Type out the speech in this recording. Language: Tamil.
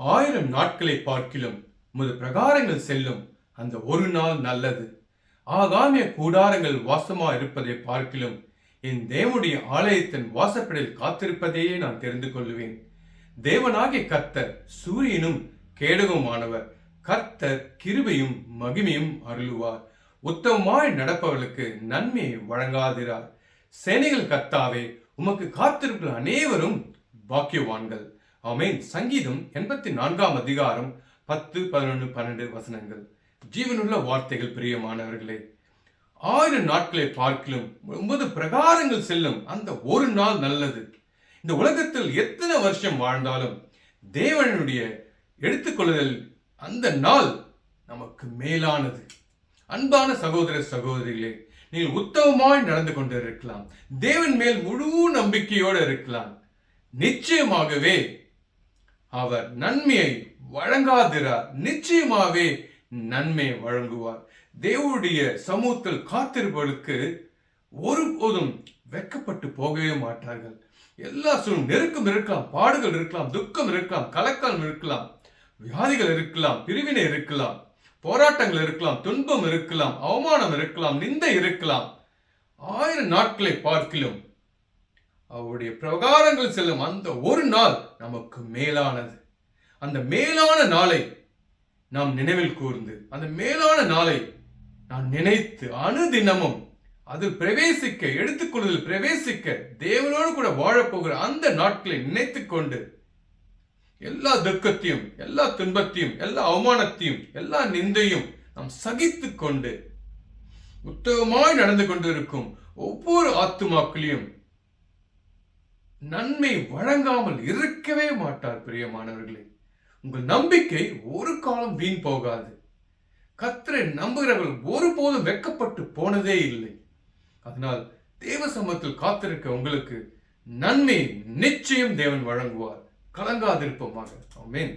1000 நாட்களை பார்க்கிலும் உமது பிரகாரங்கள் செல்லும் அந்த ஒரு நாள் நல்லது. ஆகாமிய கூடாரங்கள் வாசமா இருப்பதை பார்க்கிலும் என் தேவனுடைய ஆலயத்தின் வாசப்படியில் காத்திருப்பதையே நான் தெரிந்து கொள்ளுவேன். தேவனாகிய கர்த்தர் சூரியனும் கேடகமானவர். கர்த்தர் கிருபையும் மகிமையும் அருளுவார். உத்தமமாய் நடப்பவர்களுக்கு நன்மையை வழங்காதிரார். சேனைகள் கர்த்தாவே, உமக்கு காத்திருக்கிற அனைவரும் பாக்கியவான்கள். ஆமென். சங்கீதம் 84 அதிகாரம் 10, 11, 12 வசனங்கள். ஜீவனுள்ள வார்த்தைகள். பிரியமானவர்களே, 1000 நாட்களை பார்க்கிலும் உமது பிரகாரங்கள் செல்லும் அந்த ஒரு நாள் நல்லது. இந்த உலகத்தில் எத்தனை வருஷம் வாழ்ந்தாலும் தேவனுடைய எடுத்துக்கொள்ளுதல் அந்த நாள் நமக்கு மேலானது. அன்பான சகோதர சகோதரிகளே, நீங்கள் உத்தமமாய் நடந்து கொண்டு இருக்கலாம், தேவன் மேல் முழு நம்பிக்கையோடு இருக்கலாம். நிச்சயமாகவே அவர் நன்மையை வழங்காதிரார். நிச்சயமாகவே நன்மை வழங்குவார். தேவனுடைய சமூகத்தில் காத்திருப்பவர்களுக்கு ஒருபோதும் வெட்கப்பட்டு போகவே மாட்டார்கள். எல்லா சூழ்நிலை நெருக்கம் இருக்கலாம், பாடுகள் இருக்கலாம், துக்கம் இருக்கலாம், கலக்கம் இருக்கலாம், வியாதிகள் இருக்கலாம், பிரிவினை இருக்கலாம், போராட்டங்கள் இருக்கலாம், துன்பம் இருக்கலாம், அவமானம் இருக்கலாம், நிந்தை இருக்கலாம். 1000 நாட்களை பார்க்கிலும் அவருடைய பிரகாரங்கள் செல்லும் அந்த ஒரு நாள் நமக்கு மேலானது. அந்த மேலான நாளை நாம் நினைவில் கூர்ந்து, அந்த மேலான நாளை நான் நினைத்து அனுதினமும் அதில் பிரவேசிக்க, எடுத்துக்கொள்வதில் பிரவேசிக்க, தேவனோடு கூட வாழப்போகிற அந்த நாட்களை நினைத்துக் கொண்டு எல்லா துக்கத்தையும், எல்லா துன்பத்தையும், எல்லா அவமானத்தையும், எல்லா நிந்தையும் நாம் சகித்து கொண்டு உத்தமமாய் நடந்து கொண்டிருக்கும் ஒவ்வொரு ஆத்துமாக்களையும் நன்மை வழங்காமல் இருக்கவே மாட்டார். பிரியமானவர்களே, உங்கள் நம்பிக்கை ஒரு காலம் வீண் போகாது. கர்த்தரை நம்புகிறவர்கள் ஒருபோதும் வெட்கப்பட்டு போனதே இல்லை. அதனால் தேவ சமூகத்தில் காத்திருக்க உங்களுக்கு நன்மை நிச்சயம் தேவன் வழங்குவார். கலங்காதிருப்போமாக. ஆமென்.